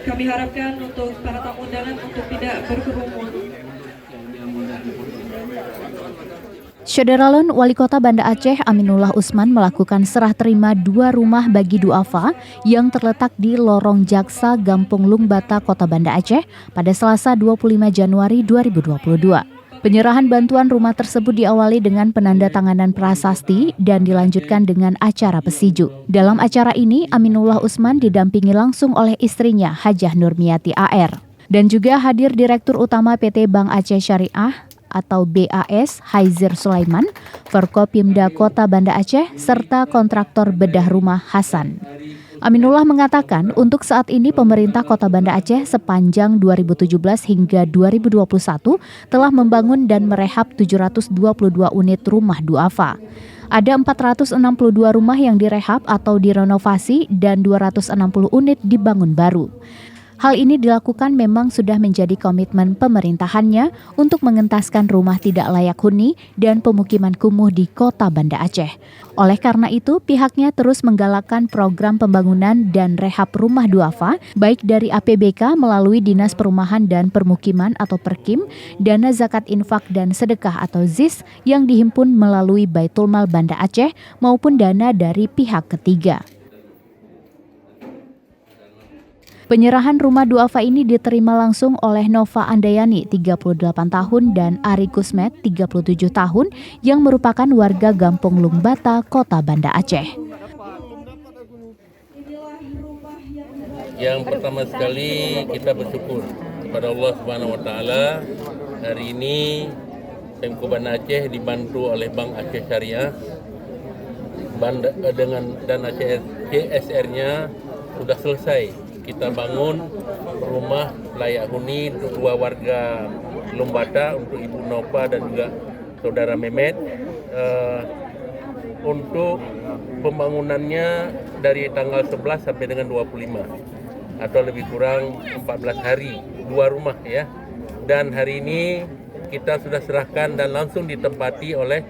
Kami harapkan untuk para tamu undangan untuk tidak berkerumun. Syederalun Wali Kota Banda Aceh Aminullah Usman melakukan serah terima 2 rumah bagi duafa yang terletak di Lorong Jaksa, Gampung Lungbata, Kota Banda Aceh pada Selasa 25 Januari 2022. Penyerahan bantuan rumah tersebut diawali dengan penandatanganan prasasti dan dilanjutkan dengan acara pesiju. Dalam acara ini, Aminullah Usman didampingi langsung oleh istrinya Hajah Nurmiati AR. Dan juga hadir Direktur Utama PT Bank Aceh Syariah atau BAS Haizir Sulaiman, Forkopimda Kota Banda Aceh, serta kontraktor bedah rumah Hasan. Aminullah mengatakan untuk saat ini pemerintah Kota Banda Aceh sepanjang 2017 hingga 2021 telah membangun dan merehab 722 unit rumah duafa. Ada 462 rumah yang direhab atau direnovasi dan 260 unit dibangun baru. Hal ini dilakukan memang sudah menjadi komitmen pemerintahannya untuk mengentaskan rumah tidak layak huni dan pemukiman kumuh di Kota Banda Aceh. Oleh karena itu, pihaknya terus menggalakkan program pembangunan dan rehab rumah duafa, baik dari APBK melalui Dinas Perumahan dan Permukiman atau Perkim, dana zakat infak dan sedekah atau ZIS yang dihimpun melalui Baitul Mal Banda Aceh maupun dana dari pihak ketiga. Penyerahan rumah duafa ini diterima langsung oleh Nova Andayani, 38 tahun, dan Ari Kusmet, 37 tahun, yang merupakan warga Gampung Lungbata, Kota Banda Aceh. Yang pertama sekali kita bersyukur kepada Allah Subhanahu Wa Taala. Hari ini Pemko Banda Aceh dibantu oleh Bank Aceh Syariah dengan dana CSR-nya sudah selesai. Kita bangun rumah layak huni untuk 2 warga Lungbata, untuk Ibu Nova dan juga Saudara Mehmet. Untuk pembangunannya dari tanggal 11 sampai dengan 25 atau lebih kurang 14 hari, 2 rumah ya. Dan hari ini kita sudah serahkan dan langsung ditempati oleh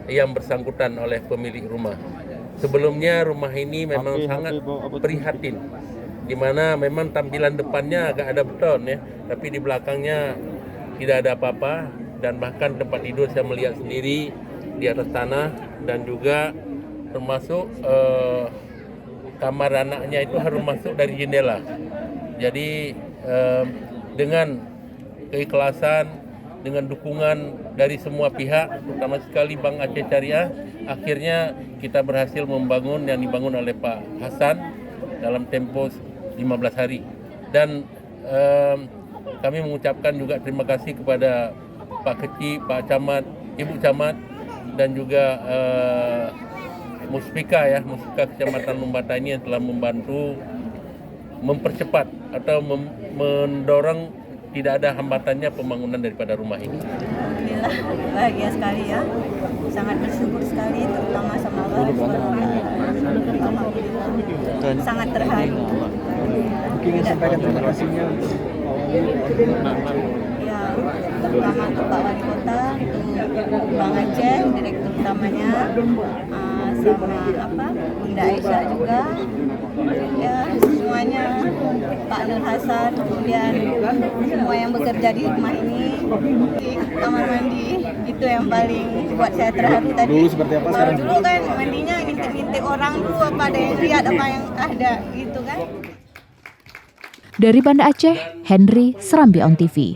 yang bersangkutan, oleh pemilik rumah. Sebelumnya rumah ini memang sangat prihatin, di mana memang tampilan depannya agak ada beton ya, tapi di belakangnya tidak ada apa-apa, dan bahkan tempat tidur saya melihat sendiri di atas tanah, dan juga termasuk kamar anaknya itu harus masuk dari jendela. Jadi dengan keikhlasan, dengan dukungan dari semua pihak, terutama sekali Bank Aceh Syariah, akhirnya kita berhasil membangun yang dibangun oleh Pak Hasan dalam tempo 15 hari. Dan kami mengucapkan juga terima kasih kepada Pak Kecil, Pak Camat, Ibu Camat, dan juga Muspika Kecamatan Lungbata ini yang telah membantu mempercepat atau mendorong tidak ada hambatannya pembangunan daripada rumah ini. Alhamdulillah, bahagia sekali ya. Sangat bersyukur sekali, terutama sama Allah. Alhamdulillah, sangat terharu. Mungkin ingin sampaikan terima kasihnya ya, terutama untuk Pak Wali Kota, untuk Bang Aceh, Direktur Utamanya, sama Bunda Aisyah juga, ya semuanya, Pak Nur Hasan, kemudian semua yang bekerja di rumah ini, di kamar mandi, itu yang paling buat saya terharu tadi. Dulu seperti apa sekarang? Dulu kan mandinya ngintip-ngintip orang dulu, apa ada yang lihat, apa yang ada gitu kan. Dari Banda Aceh, Henry, Serambi On TV.